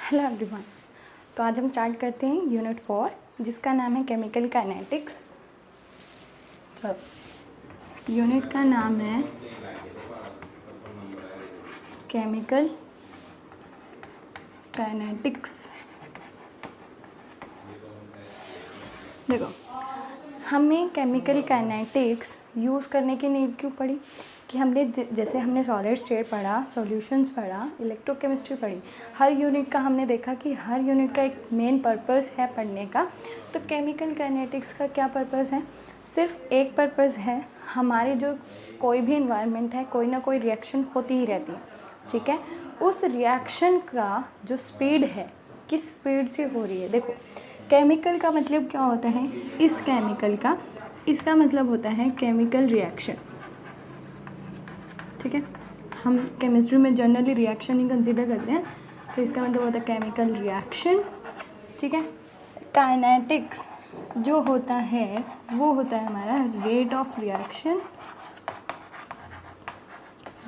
Hello everyone. तो आज हम स्टार्ट करते हैं यूनिट 4 जिसका नाम है केमिकल काइनेटिक्स। तो यूनिट का नाम है केमिकल काइनेटिक्स। देखो, हमें केमिकल काइनेटिक्स यूज़ करने की नीड क्यों पड़ी कि जैसे हमने सॉलिड स्टेट पढ़ा, सॉल्यूशंस पढ़ा, इलेक्ट्रोकेमिस्ट्री पढ़ी, हर यूनिट का हमने देखा कि हर यूनिट का एक मेन पर्पस है पढ़ने का। तो केमिकल काइनेटिक्स का क्या पर्पस है? सिर्फ एक पर्पस है, हमारे जो कोई भी इन्वायरमेंट है, कोई ना कोई रिएक्शन होती ही रहती है, ठीक है। उस रिएक्शन का जो स्पीड है, किस स्पीड से हो रही है। देखो, केमिकल का मतलब क्या होता है? इस केमिकल का इसका मतलब होता है केमिकल रिएक्शन, ठीक है। हम केमिस्ट्री में जनरली रिएक्शन ही कंसीडर करते हैं, तो इसका मतलब होता है केमिकल रिएक्शन, ठीक है। काइनेटिक्स जो होता है वो होता है हमारा रेट ऑफ रिएक्शन,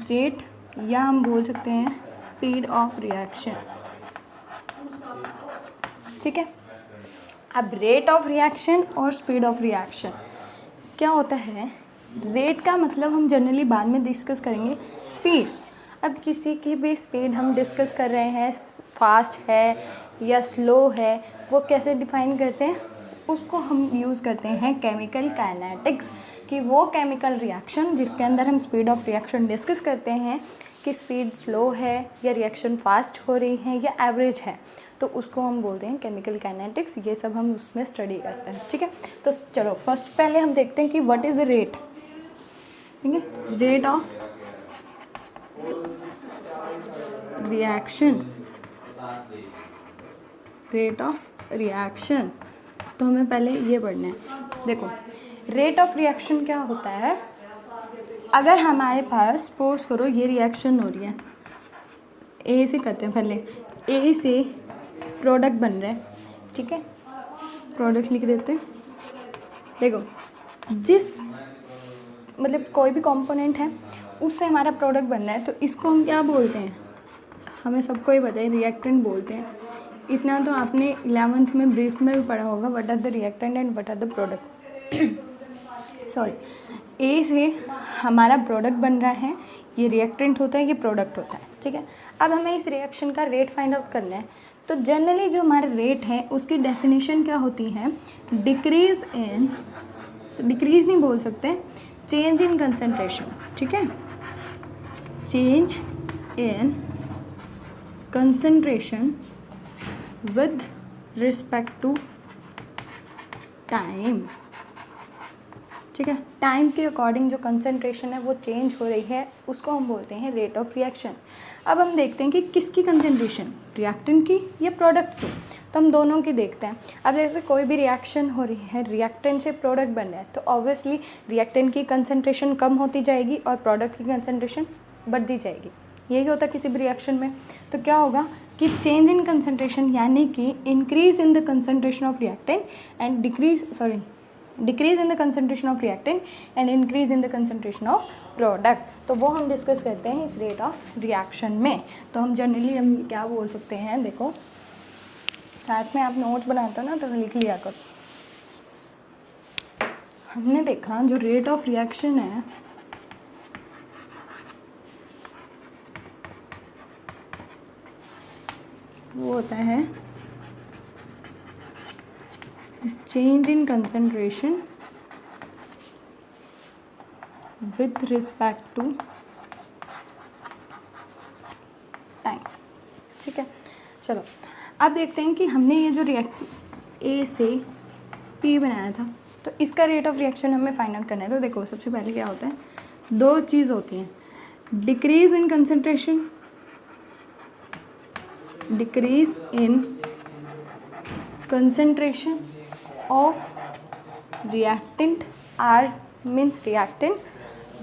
रेट, या हम बोल सकते हैं स्पीड ऑफ रिएक्शन, ठीक है। अब रेट ऑफ रिएक्शन और स्पीड ऑफ रिएक्शन क्या होता है? रेट का मतलब हम जनरली बाद में डिस्कस करेंगे स्पीड। अब किसी की भी स्पीड हम डिस्कस कर रहे हैं, फास्ट है या स्लो है, वो कैसे डिफाइन करते हैं? उसको हम यूज़ करते हैं केमिकल काइनेटिक्स, कि वो केमिकल रिएक्शन जिसके अंदर हम स्पीड ऑफ रिएक्शन डिस्कस करते हैं कि स्पीड स्लो है या रिएक्शन फास्ट हो रही है या एवरेज है, तो उसको हम बोलते हैं केमिकल काइनेटिक्स। ये सब हम उसमें स्टडी करते हैं, ठीक है। तो चलो फर्स्ट पहले हम देखते हैं कि व्हाट इज़ द रेट, ठीक है। Rate of reaction, rate of reaction, तो हमें पहले ये पढ़ना है। देखो, रेट ऑफ रिएक्शन क्या होता है? अगर हमारे पास सपोज करो ये रिएक्शन हो रही है, ए से करते हैं पहले, ए से प्रोडक्ट बन रहा है, ठीक है। प्रोडक्ट लिख देते हैं। देखो, जिस मतलब कोई भी कंपोनेंट है उससे हमारा प्रोडक्ट बन रहा है, तो इसको हम क्या बोलते हैं? हमें सबको ही पता है, रिएक्टेंट बोलते हैं। इतना तो आपने 11th में ब्रीफ में भी पढ़ा होगा, what are the reactant and what are the product. Sorry, A से हमारा प्रोडक्ट बन रहा है, ये रिएक्टेंट होता है, ये प्रोडक्ट होता है, ठीक है। अब हमें इस रिएक्शन का रेट फाइंड आउट करना है। तो जनरली जो हमारा रेट है उसकी डेफिनेशन क्या होती है? डिक्रीज नहीं बोल सकते, चेंज इन कंसंट्रेशन, ठीक है। Change in concentration with respect to time, ठीक है। टाइम के अकॉर्डिंग जो कंसंट्रेशन है वो चेंज हो रही है, उसको हम बोलते हैं रेट ऑफ रिएक्शन। अब हम देखते हैं कि किसकी कंसंट्रेशन, रिएक्टेंट की या प्रोडक्ट की। तो हम दोनों की देखते हैं। अब जैसे कोई भी रिएक्शन हो रही है, रिएक्टेंट से प्रोडक्ट बन रहा है, तो ऑब्वियसली रिएक्टेंट की कंसंट्रेशन कम होती जाएगी और प्रोडक्ट की कंसंट्रेशन बढ़ती जाएगी। यही होता है किसी भी रिएक्शन में। तो क्या होगा कि चेंज इन कंसंट्रेशन, यानी कि increase in the concentration of reactant and decrease in the concentration of reactant and increase in the concentration of product. तो वो हम डिस्कस करते हैं इस रेट ऑफ रिएक्शन में। तो हम जनरली हम क्या बोल सकते हैं? देखो, साथ में आप नोट्स बनाते हो ना, तो लिख लिया करो। हमने देखा जो रेट ऑफ रिएक्शन है वो होता है change in concentration with respect to time, ठीक है। चलो अब देखते हैं कि हमने ये जो ए से पी बनाया था, तो इसका रेट ऑफ रिएक्शन हमें फाइंड आउट करना है। तो देखो, सबसे पहले क्या होता है, दो चीज़ होती हैं, decrease in concentration, decrease in concentration of reactant, R means reactant,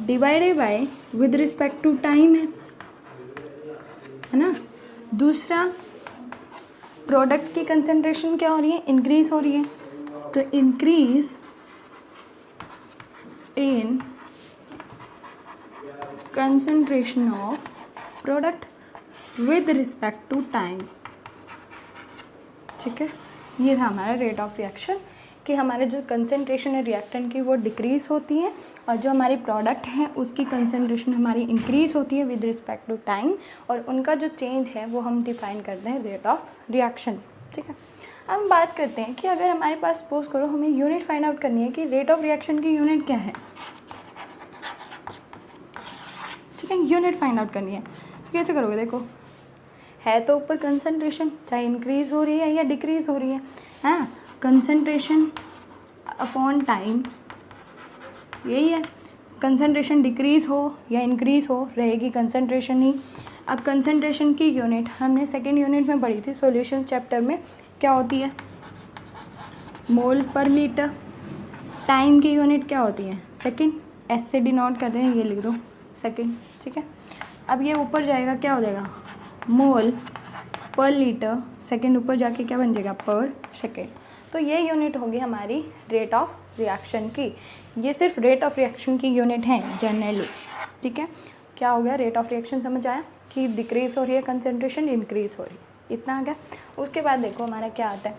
divided by with respect to time है ना। दूसरा, प्रोडक्ट की कंसंट्रेशन क्या हो रही है? इंक्रीज हो रही है। तो increase in concentration of product with respect to time, ठीक है, ये था हमारा रेट ऑफ रिएक्शन कि हमारे जो कंसंट्रेशन है रिएक्टेंट की वो डिक्रीज़ होती है और जो हमारी प्रोडक्ट है उसकी कंसंट्रेशन हमारी इंक्रीज़ होती है विद रिस्पेक्ट टू टाइम, और उनका जो चेंज है वो हम डिफाइन करते हैं रेट ऑफ रिएक्शन। ठीक है, अब हम बात करते हैं कि अगर हमारे पास सपोज करो हमें यूनिट फाइंड आउट करनी है कि रेट ऑफ रिएक्शन की यूनिट क्या है। ठीक है, यूनिट फाइंड आउट करनी है तो कैसे करोगे, देखो है तो ऊपर कंसंट्रेशन, चाहे इंक्रीज़ हो रही है या डिक्रीज़ हो रही है, हाँ, कंसंट्रेशन अपॉन टाइम यही है। कंसंट्रेशन डिक्रीज़ हो या इंक्रीज़ हो रहेगी कंसंट्रेशन ही। अब कंसंट्रेशन की यूनिट हमने सेकेंड यूनिट में पढ़ी थी सॉल्यूशन चैप्टर में, क्या होती है, मोल पर लीटर। टाइम की यूनिट क्या होती है, सेकेंड, एस से डिनोट करते हैं, ये लिख दो सेकेंड। ठीक है, अब ये ऊपर जाएगा क्या हो जाएगा, मोल पर लीटर, सेकेंड ऊपर जाके क्या बन जाएगा, पर सेकेंड। तो ये यूनिट होगी हमारी रेट ऑफ रिएक्शन की। ये सिर्फ रेट ऑफ रिएक्शन की यूनिट है जनरली। ठीक है, क्या हो गया, रेट ऑफ रिएक्शन समझ आया कि डिक्रीज़ हो रही है कंसंट्रेशन, इंक्रीज़ हो रही है, इतना आ गया। उसके बाद देखो हमारा क्या आता है,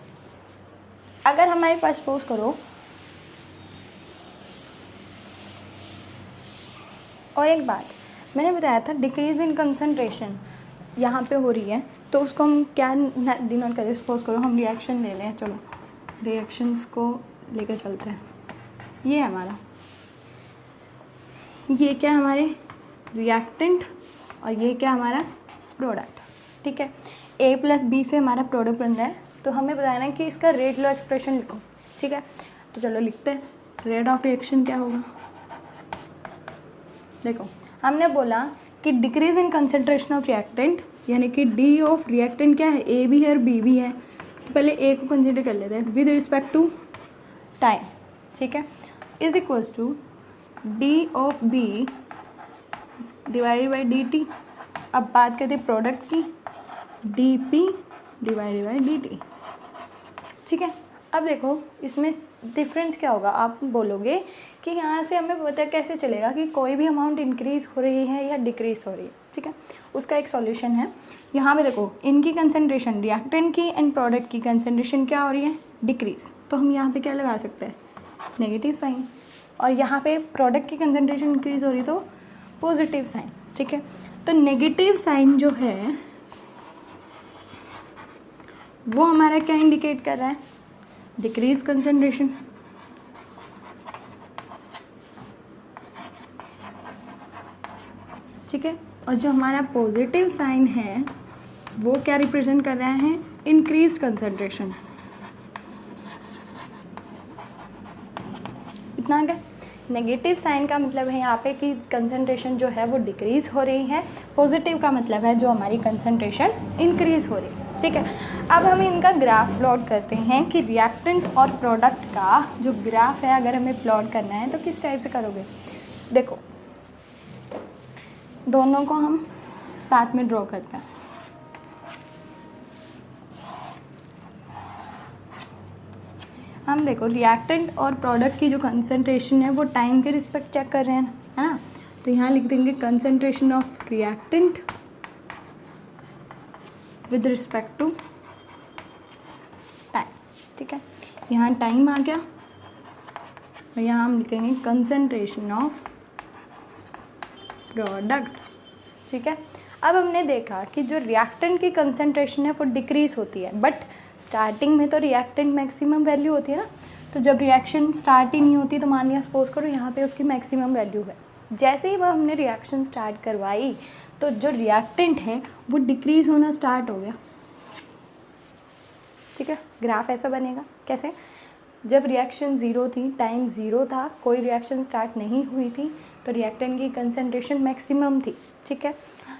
अगर हमारे पास सपोज करो, और एक बात मैंने बताया था डिक्रीज़ इन कंसंट्रेशन यहाँ पे हो रही है तो उसको हम क्या डिनोट करें, सपोज करो हम रिएक्शन ले लें, चलो रिएक्शंस को लेकर चलते हैं। ये है हमारा, ये क्या है हमारे रिएक्टेंट और ये क्या हमारा प्रोडक्ट। ठीक है, ए प्लस बी से हमारा प्रोडक्ट बन रहा है तो हमें बताना है कि इसका रेट लो एक्सप्रेशन लिखो। ठीक है, तो चलो लिखते हैं, रेट ऑफ रिएक्शन क्या होगा। देखो हमने बोला कि decrease in concentration of reactant, यानी कि डी ऑफ रिएक्टेंट क्या है, ए भी है और बी भी है, तो पहले ए को कंसिडर कर लेते हैं विद रिस्पेक्ट टू टाइम। ठीक है, is equals to D of B divided by D T. अब बात करते हैं प्रोडक्ट की, D P divided by D T. ठीक है, अब देखो इसमें डिफरेंस क्या होगा, आप बोलोगे कि यहाँ से हमें पता कैसे चलेगा कि कोई भी अमाउंट इंक्रीज़ हो रही है या डिक्रीज़ हो रही है। ठीक है, उसका एक सॉल्यूशन है, यहाँ पे देखो इनकी कंसंट्रेशन रिएक्टेंट की एंड प्रोडक्ट की कंसंट्रेशन क्या हो रही है, डिक्रीज़, तो हम यहाँ पे क्या लगा सकते हैं, नेगेटिव साइन, और यहाँ पे प्रोडक्ट की कंसंट्रेशन इंक्रीज़ हो रही तो पॉजिटिव साइन। ठीक है, तो नेगेटिव साइन जो है वो हमारा क्या इंडिकेट कर रहा है, डिक्रीज कंसंट्रेशन। ठीक है, और जो हमारा पॉजिटिव साइन है वो क्या रिप्रेजेंट कर रहा है, इंक्रीज कंसंट्रेशन। इतना क्या, नेगेटिव साइन का मतलब है यहाँ पे कि कंसंट्रेशन जो है वो डिक्रीज़ हो रही है, पॉजिटिव का मतलब है जो हमारी कंसंट्रेशन इंक्रीज़ हो रही है। ठीक है, अब हम इनका ग्राफ प्लॉट करते हैं कि रिएक्टेंट और प्रोडक्ट का जो ग्राफ है अगर हमें प्लॉट करना है तो किस टाइप से करोगे। देखो दोनों को हम साथ में ड्रॉ करते हैं। हम देखो रिएक्टेंट और प्रोडक्ट की जो कंसंट्रेशन है वो टाइम के रिस्पेक्ट चेक कर रहे हैं, है ना, तो यहाँ लिख देंगे concentration of reactant with respect to time. ठीक है, यहाँ टाइम आ गया और यहाँ हम लिखेंगे कंसंट्रेशन ऑफ प्रोडक्ट। ठीक है, अब हमने देखा कि जो रिएक्टेंट की कंसंट्रेशन है वो डिक्रीज होती है, बट स्टार्टिंग में तो रिएक्टेंट मैक्सिमम वैल्यू होती है ना, तो जब रिएक्शन स्टार्ट ही नहीं होती तो मान लिया सपोज करो यहाँ पे उसकी मैक्सिमम वैल्यू है, जैसे ही वह हमने रिएक्शन स्टार्ट करवाई तो जो रिएक्टेंट है वो डिक्रीज़ होना स्टार्ट हो गया। ठीक है, ग्राफ ऐसा बनेगा, कैसे, जब रिएक्शन ज़ीरो थी, टाइम ज़ीरो था, कोई रिएक्शन स्टार्ट नहीं हुई थी, तो रिएक्टेंट की कंसंट्रेशन मैक्सिमम थी। ठीक है,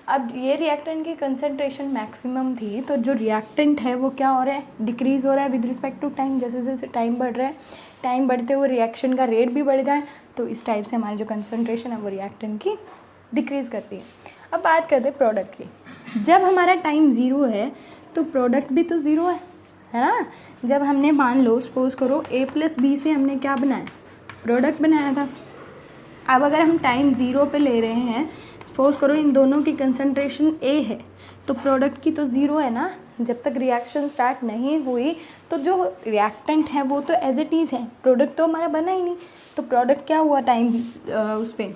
अब ये रिएक्टेंट की कंसंट्रेशन मैक्सिमम थी तो जो रिएक्टेंट है वो क्या हो रहा है, डिक्रीज़ हो रहा है विद रिस्पेक्ट टू टाइम। जैसे जैसे टाइम बढ़ रहा है, टाइम बढ़ते हुए रिएक्शन का रेट भी बढ़ जाए तो इस टाइप से हमारी जो कंसंट्रेशन है वो रिएक्टेंट की डिक्रीज़ करती है। अब बात करते हैं प्रोडक्ट की। जब हमारा टाइम ज़ीरो है तो प्रोडक्ट भी तो ज़ीरो है ना। जब हमने मान लो सपोज करो ए प्लस बी से हमने क्या बनाया, प्रोडक्ट बनाया था। अब अगर हम टाइम ज़ीरो पे ले रहे हैं सपोज करो इन दोनों की कंसंट्रेशन ए है तो प्रोडक्ट की तो ज़ीरो है ना, जब तक रिएक्शन स्टार्ट नहीं हुई तो जो रिएक्टेंट है वो तो एज इट इज़ है, प्रोडक्ट तो हमारा बना ही नहीं, तो प्रोडक्ट क्या हुआ टाइम उस पर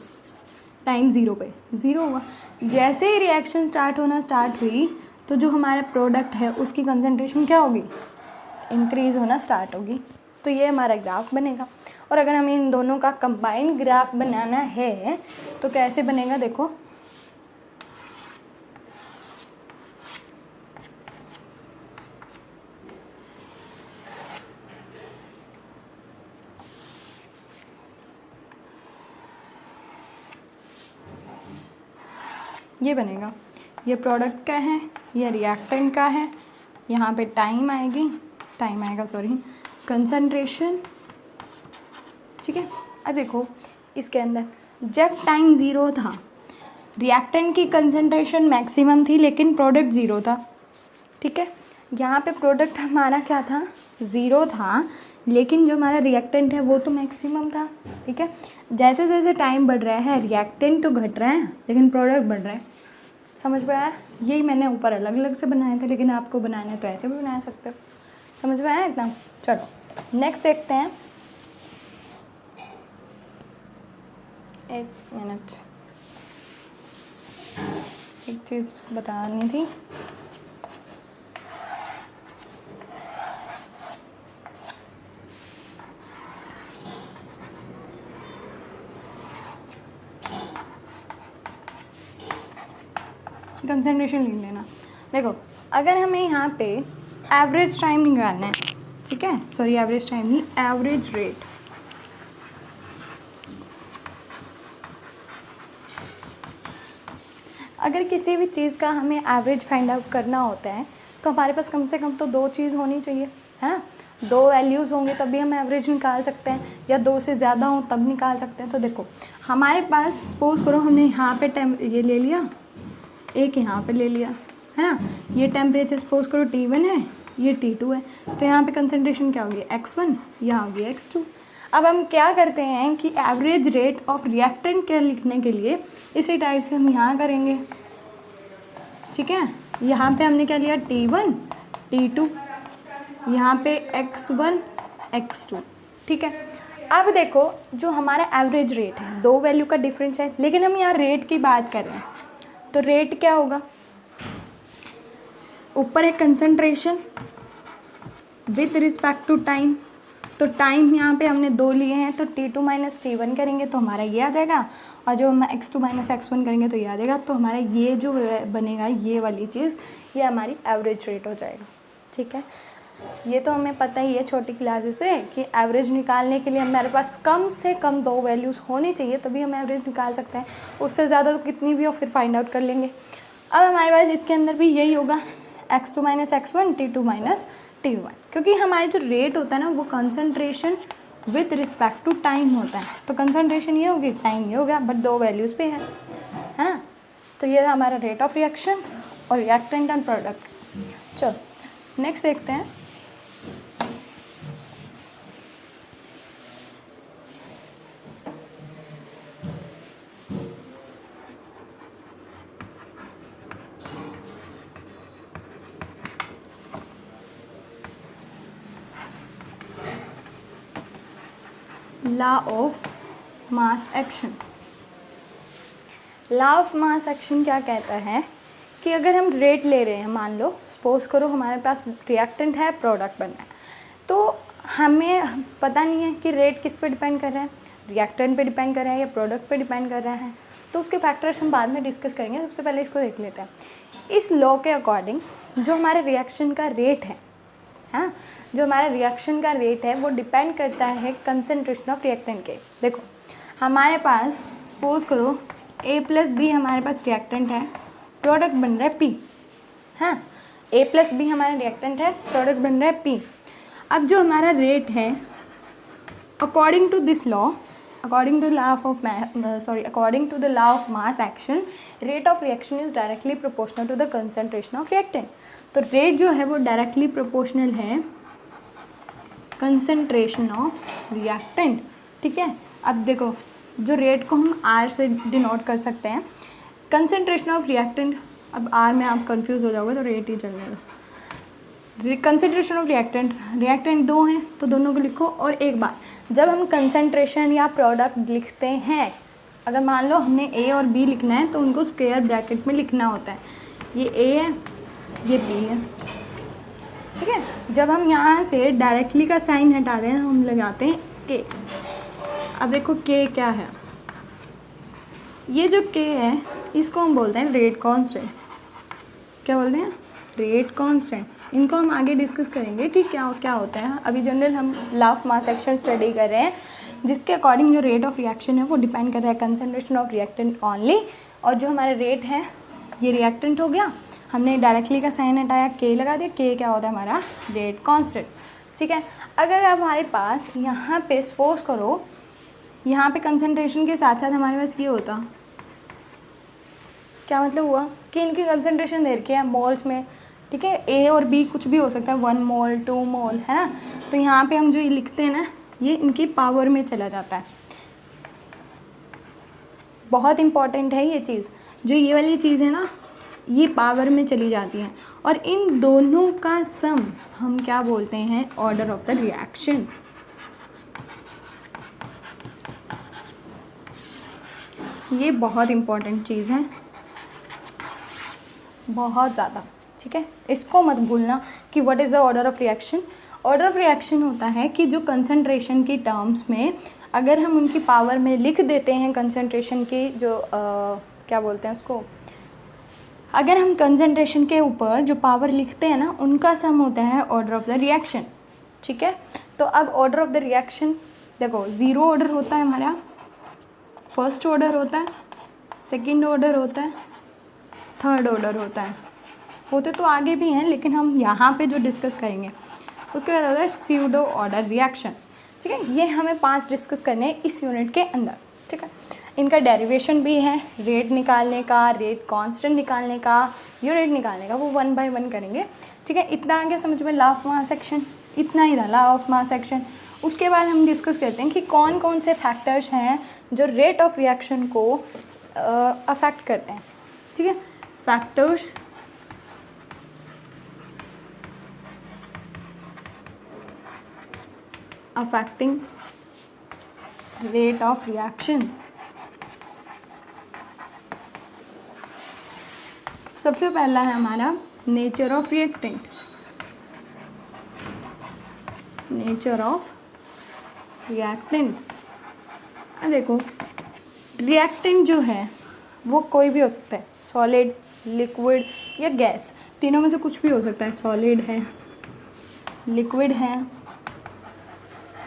टाइम ज़ीरो पे ज़ीरो हुआ। जैसे ही रिएक्शन स्टार्ट होना स्टार्ट हुई तो जो हमारा प्रोडक्ट है उसकी कंसंट्रेशन क्या होगी, इंक्रीज़ होना स्टार्ट होगी। तो ये हमारा ग्राफ बनेगा। और अगर हमें इन दोनों का कंबाइंड ग्राफ बनाना है तो कैसे बनेगा, देखो ये बनेगा, ये प्रोडक्ट का है, ये रिएक्टेंट का है, यहाँ पे टाइम आएगा कंसंट्रेशन, ठीक है। अब देखो इसके अंदर जब टाइम ज़ीरो था रिएक्टेंट की कंसंट्रेशन मैक्सिमम थी लेकिन प्रोडक्ट ज़ीरो था, ठीक है। यहाँ पे प्रोडक्ट हमारा क्या था, ज़ीरो था, लेकिन जो हमारा रिएक्टेंट है वो तो मैक्सिमम था, ठीक है। जैसे जैसे टाइम बढ़ रहा है रिएक्टेंट तो घट रहा है लेकिन प्रोडक्ट बढ़ रहा है, समझ में आया। यही मैंने ऊपर अलग अलग से बनाए थे, लेकिन आपको बनाना है तो ऐसे भी बना सकते हो, समझ में आया इतना। चलो नेक्स्ट देखते हैं, एक मिनट, एक चीज़ बतानी थी। कंसंट्रेशन ले लेना। देखो अगर हमें यहाँ पे एवरेज टाइम निकालना है, ठीक है, सॉरी एवरेज टाइम नहीं, एवरेज रेट, अगर किसी भी चीज़ का हमें एवरेज फाइंड आउट करना होता है तो हमारे पास कम से कम तो दो चीज़ होनी चाहिए, है ना। दो वैल्यूज़ होंगे तभी हम एवरेज निकाल सकते हैं, या दो से ज़्यादा हो तब निकाल सकते हैं। तो देखो हमारे पास सपोज करो हमने यहाँ पे ये ले लिया, एक यहाँ पे ले लिया, है ना। ये टेम्परेचर सपोज करो T1 है, ये T2 है, तो यहाँ पे कंसंट्रेशन क्या होगी X1, यहाँ होगी X2। अब हम क्या करते हैं कि एवरेज रेट ऑफ रिएक्टेंट के लिखने के लिए इसी टाइप से हम यहाँ करेंगे, ठीक है। यहाँ पे हमने क्या लिया T1 T2, यहाँ पे X1 X2, ठीक है। अब देखो जो हमारा एवरेज रेट है, दो वैल्यू का डिफरेंस है, लेकिन हम यहाँ रेट की बात कर रहे हैं, तो रेट क्या होगा, ऊपर है concentration with respect to time, तो टाइम यहाँ पे हमने दो लिए हैं तो T2 माइनस T1 करेंगे तो हमारा ये आ जाएगा, और जो हम X2 माइनस X1 करेंगे तो ये आ जाएगा। तो हमारा ये जो बनेगा ये वाली चीज़ ये हमारी एवरेज रेट हो जाएगा, ठीक है। ये तो हमें पता ही है छोटी क्लासेस से कि एवरेज निकालने के लिए हमारे पास कम से कम दो वैल्यूज़ होनी चाहिए तभी हम एवरेज निकाल सकते हैं, उससे ज़्यादा तो कितनी भी हो फिर फाइंड आउट कर लेंगे। अब हमारे पास इसके अंदर भी यही होगा X2 minus X1 T2 minus T1, क्योंकि हमारे जो रेट होता है ना वो concentration with respect to time होता है, तो कंसंट्रेशन ये होगी टाइम ये हो गया, बट दो वैल्यूज़ पे है ना। तो ये हमारा रेट ऑफ रिएक्शन और रिएक्टेंट एंड प्रोडक्ट। चलो नेक्स्ट देखते हैं, law of mass action. Law of mass action क्या कहता है कि अगर हम रेट ले रहे हैं, मान लो सपोज करो हमारे पास रिएक्टेंट है, प्रोडक्ट बनना है, तो हमें पता नहीं है कि रेट किस पे डिपेंड कर रहा है, रिएक्टेंट पे डिपेंड कर रहा है या प्रोडक्ट पे डिपेंड कर रहा है, तो उसके फैक्टर्स हम बाद में डिस्कस करेंगे। सबसे पहले इसको देख लेते हैं। इस लॉ के अकॉर्डिंग जो हमारे रिएक्शन का रेट है, हाँ, जो हमारा रिएक्शन का रेट है वो डिपेंड करता है कंसंट्रेशन ऑफ रिएक्टेंट के। देखो हमारे पास सपोज करो A प्लस बी हमारे पास रिएक्टेंट है, प्रोडक्ट बन रहा है P, हाँ, A प्लस बी हमारा रिएक्टेंट है, प्रोडक्ट बन रहा है P। अब जो हमारा रेट है according to this law, according to the law of mass action, rate of reaction is directly proportional to the concentration of reactant. तो रेट जो है वो डायरेक्टली प्रोपोर्शनल है कंसंट्रेशन ऑफ रिएक्टेंट, ठीक है। अब देखो जो रेट को हम R से डिनोट कर सकते हैं, कंसनट्रेशन ऑफ रिएक्टेंट, अब आर में आप कंफ्यूज हो जाओगे तो रेट ही चल जाएगा। कंसनट्रेशन ऑफ रिएक्टेंट, रिएक्टेंट दो हैं तो दोनों को लिखो। और एक बात, जब हम कंसनट्रेशन या प्रोडक्ट लिखते हैं, अगर मान लो हमने ए और बी लिखना है तो उनको स्क्वायर ब्रैकेट में लिखना होता है। ये ए है, ये बी है, ठीक है। जब हम यहाँ से डायरेक्टली का साइन हटाते हैं हम लगाते हैं के। अब देखो के क्या है, ये जो के है इसको हम बोलते हैं रेट कांस्टेंट। क्या बोलते हैं? Rate constant. इनको हम आगे डिस्कस करेंगे कि क्या क्या होता है। अभी जनरल हम law of mass action study कर रहे हैं, जिसके अकॉर्डिंग जो रेट ऑफ रिएक्शन है वो डिपेंड कर रहा है कंसंट्रेशन ऑफ रिएक्टेंट ओनली। और जो हमारे रेट है ये रिएक्टेंट हो गया, हमने डायरेक्टली का साइन हटाया, के लगा दिया, के क्या होता है हमारा रेट कांस्टेंट, ठीक है। अगर अब हमारे पास यहाँ पे सपोज करो यहाँ पे कंसंट्रेशन के साथ साथ हमारे पास ये होता, क्या मतलब हुआ कि इनकी कंसंट्रेशन दे रखी है मोल्स में, ठीक है। ए और बी कुछ भी हो सकता है, 1 मोल 2 मोल, है ना। तो यहाँ पे हम जो ये लिखते हैं ना, ये इनकी पावर में चला जाता है। बहुत इंपॉर्टेंट है ये चीज़, जो ये वाली चीज़ है ना, ये पावर में चली जाती है। और इन दोनों का सम हम क्या बोलते हैं? Order of the reaction. ये बहुत इंपॉर्टेंट चीज़ है, बहुत ज़्यादा, ठीक है। इसको मत भूलना कि what is the order of reaction. Order of reaction होता है कि जो कंसंट्रेशन की टर्म्स में अगर हम उनकी पावर में लिख देते हैं, कंसंट्रेशन की जो क्या बोलते हैं उसको, अगर हम कंसंट्रेशन के ऊपर जो पावर लिखते हैं ना, उनका सम होता है ऑर्डर ऑफ द रिएक्शन, ठीक है। तो अब ऑर्डर ऑफ द रिएक्शन देखो, 0 ऑर्डर होता है हमारा, फर्स्ट ऑर्डर होता है, सेकंड ऑर्डर होता है, थर्ड ऑर्डर होता है। होते तो आगे भी हैं लेकिन हम यहाँ पे जो डिस्कस करेंगे उसके बाद होता है स्यूडो ऑर्डर रिएक्शन, ठीक है। ये हमें 5 डिस्कस करने हैं इस यूनिट के अंदर, ठीक है। इनका डेरिवेशन भी है, रेट निकालने का, रेट कांस्टेंट निकालने का, यूनिट निकालने का, वो 1 बाय 1 करेंगे, ठीक है। इतना आगे समझ में लॉ ऑफ मास एक्शन, इतना ही था लॉ ऑफ मास एक्शन। उसके बाद हम डिस्कस करते हैं कि कौन कौन से फैक्टर्स हैं जो रेट ऑफ रिएक्शन को अफेक्ट करते हैं, ठीक है। Factors affecting rate of reaction. सबसे पहला है हमारा nature of reactant. Nature of reactant, देखो रिएक्टेंट जो है वो कोई भी हो सकता है, सॉलिड, लिक्विड या गैस, तीनों में से कुछ भी हो सकता है। सॉलिड है, लिक्विड है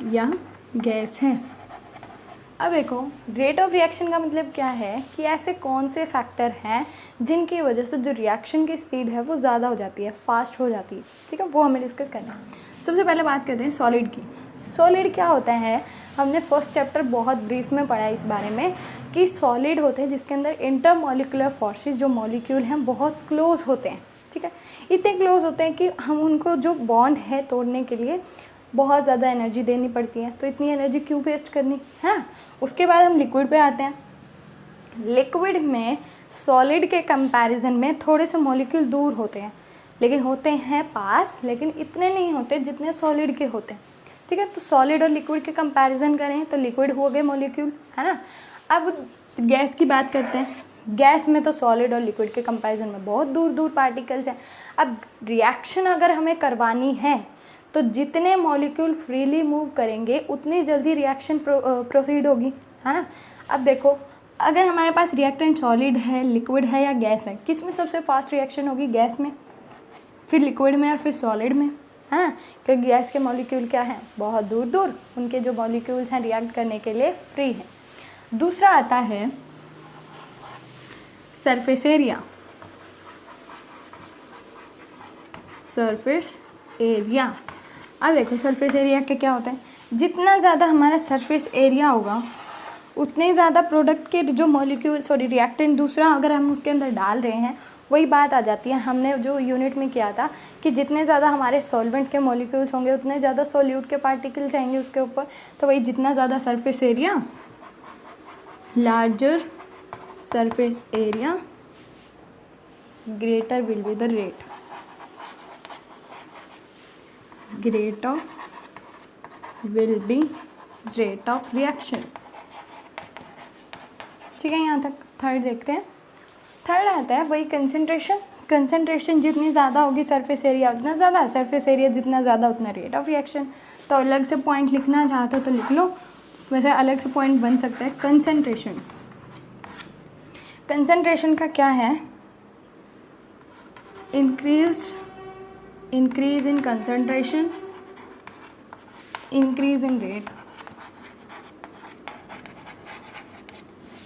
या गैस है। अब देखो रेट ऑफ रिएक्शन का मतलब क्या है कि ऐसे कौन से फैक्टर हैं जिनकी वजह से जो रिएक्शन की स्पीड है वो ज़्यादा हो जाती है, फास्ट हो जाती है, ठीक है। वो हमें डिस्कस करना है। सबसे पहले बात करते हैं सॉलिड की। सॉलिड क्या होता है? हमने फर्स्ट चैप्टर बहुत ब्रीफ में पढ़ा है इस बारे में कि सॉलिड होते हैं जिसके अंदर इंटरमॉलिक्यूलर फोर्सेस, जो मॉलिक्यूल हैं बहुत क्लोज होते हैं, ठीक है। इतने क्लोज होते हैं कि हम उनको जो बॉन्ड है तोड़ने के लिए बहुत ज़्यादा एनर्जी देनी पड़ती है, तो इतनी एनर्जी क्यों वेस्ट करनी है। उसके बाद हम लिक्विड पे आते हैं। लिक्विड में सॉलिड के कंपैरिजन में थोड़े से मॉलिक्यूल दूर होते हैं, लेकिन होते हैं पास, लेकिन इतने नहीं होते जितने सॉलिड के होते हैं, ठीक है। तो सॉलिड और लिक्विड के कंपैरिजन करें तो लिक्विड हो गए मॉलिक्यूल, है ना। अब गैस की बात करते हैं। गैस में तो सॉलिड और लिक्विड के कंपैरिजन में बहुत दूर दूर पार्टिकल्स हैं। अब रिएक्शन अगर हमें करवानी है तो जितने मॉलिक्यूल फ्रीली मूव करेंगे उतनी जल्दी रिएक्शन प्रोसीड होगी, है ना। अब देखो अगर हमारे पास रिएक्टेंट सॉलिड है, लिक्विड है या गैस है, किस में सबसे फास्ट रिएक्शन होगी? गैस में, फिर लिक्विड में और फिर सॉलिड में, है ना। क्योंकि गैस के मॉलिक्यूल क्या हैं? बहुत दूर दूर, उनके जो मॉलिक्यूल्स हैं रिएक्ट करने के लिए फ्री हैं। दूसरा आता है सरफेस एरिया। सरफेस एरिया, अब देखो सरफेस एरिया के क्या होता है? जितना ज़्यादा हमारा सरफेस एरिया होगा उतने ज़्यादा प्रोडक्ट के जो मॉलिक्यूल, सॉरी रिएक्टेंट दूसरा अगर हम उसके अंदर डाल रहे हैं, वही बात आ जाती है हमने जो यूनिट में किया था कि जितने ज़्यादा हमारे सॉल्वेंट के मॉलिक्यूल्स होंगे उतने ज़्यादा सॉल्यूट के पार्टिकल्स आएंगे उसके ऊपर। तो वही जितना ज़्यादा surface area, larger surface area greater will be the rate. Greater will be rate of reaction. ठीक है, यहाँ तक थर्ड देखते हैं. थर्ड आता है वही कंसंट्रेशन. कंसंट्रेशन जितनी ज़्यादा होगी सरफेस एरिया उतना ज़्यादा, सरफेस एरिया जितना ज़्यादा उतना रेट ऑफ रिएक्शन. तो अलग से पॉइंट लिखना चाहते हो तो लिख लो, वैसे अलग से पॉइंट बन सकता है. कंसंट्रेशन, कंसंट्रेशन का क्या है? Increase in concentration, increase in rate.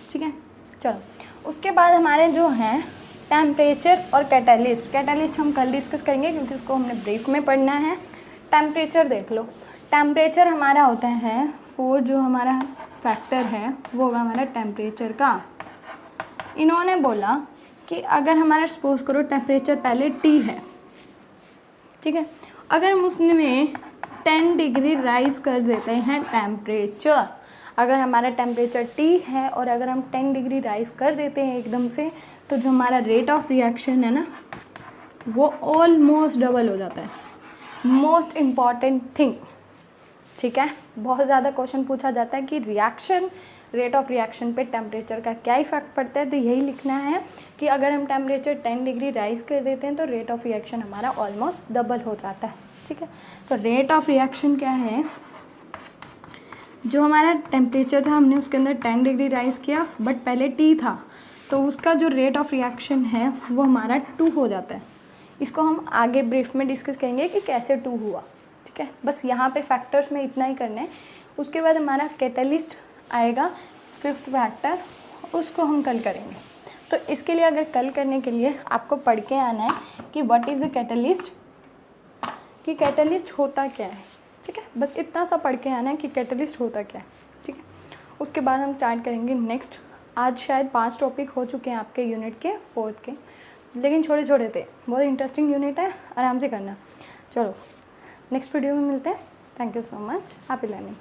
ठीक है, चलो उसके बाद हमारे जो हैं टेम्परेचर और कैटालिस्ट. कैटालिस्ट हम कल डिस्कस करेंगे क्योंकि उसको हमने ब्रीफ में पढ़ना है. टेम्परेचर देख लो. टेम्परेचर हमारा होता है 4, जो हमारा फैक्टर है वो होगा हमारा टेम्परेचर का. इन्होंने बोला कि अगर हमारा सपोज करो टेम्परेचर पहले T है, ठीक है, अगर हम उसमें 10 डिग्री राइज कर देते हैं टेम्परेचर, अगर हमारा टेम्परेचर T है और अगर हम 10 डिग्री राइज कर देते हैं एकदम से, तो जो हमारा रेट ऑफ रिएक्शन है ना वो ऑलमोस्ट डबल हो जाता है. मोस्ट इम्पॉर्टेंट थिंग, ठीक है, बहुत ज़्यादा क्वेश्चन पूछा जाता है कि रिएक्शन, रेट ऑफ रिएक्शन पे टेम्परेचर का क्या इफेक्ट पड़ता है. तो यही लिखना है कि अगर हम टेम्परेचर 10 डिग्री राइज कर देते हैं तो रेट ऑफ रिएक्शन हमारा ऑलमोस्ट डबल हो जाता है. ठीक है, तो रेट ऑफ रिएक्शन क्या है? जो हमारा टेम्परेचर था हमने उसके अंदर 10 डिग्री राइज किया, बट पहले T था, तो उसका जो रेट ऑफ रिएक्शन है वो हमारा 2 हो जाता है. इसको हम आगे ब्रीफ में डिस्कस करेंगे कि कैसे 2 हुआ. ठीक है, बस यहाँ पे फैक्टर्स में इतना ही करना है. उसके बाद हमारा कैटलिस्ट आएगा 5th फैक्टर, उसको हम कल करेंगे. तो इसके लिए अगर कल करने के लिए आपको पढ़ के आना है कि व्हाट इज़ द कैटलिस्ट, कि कैटलिस्ट होता क्या है. ठीक है, बस इतना सा पढ़ के आना है कि कैटलिस्ट होता क्या है. ठीक है, उसके बाद हम स्टार्ट करेंगे नेक्स्ट. आज शायद 5 टॉपिक हो चुके हैं आपके यूनिट के 4th के, लेकिन छोटे छोटे थे. बहुत इंटरेस्टिंग यूनिट है, आराम से करना. चलो नेक्स्ट वीडियो में मिलते हैं. Thank you so much. Happy learning.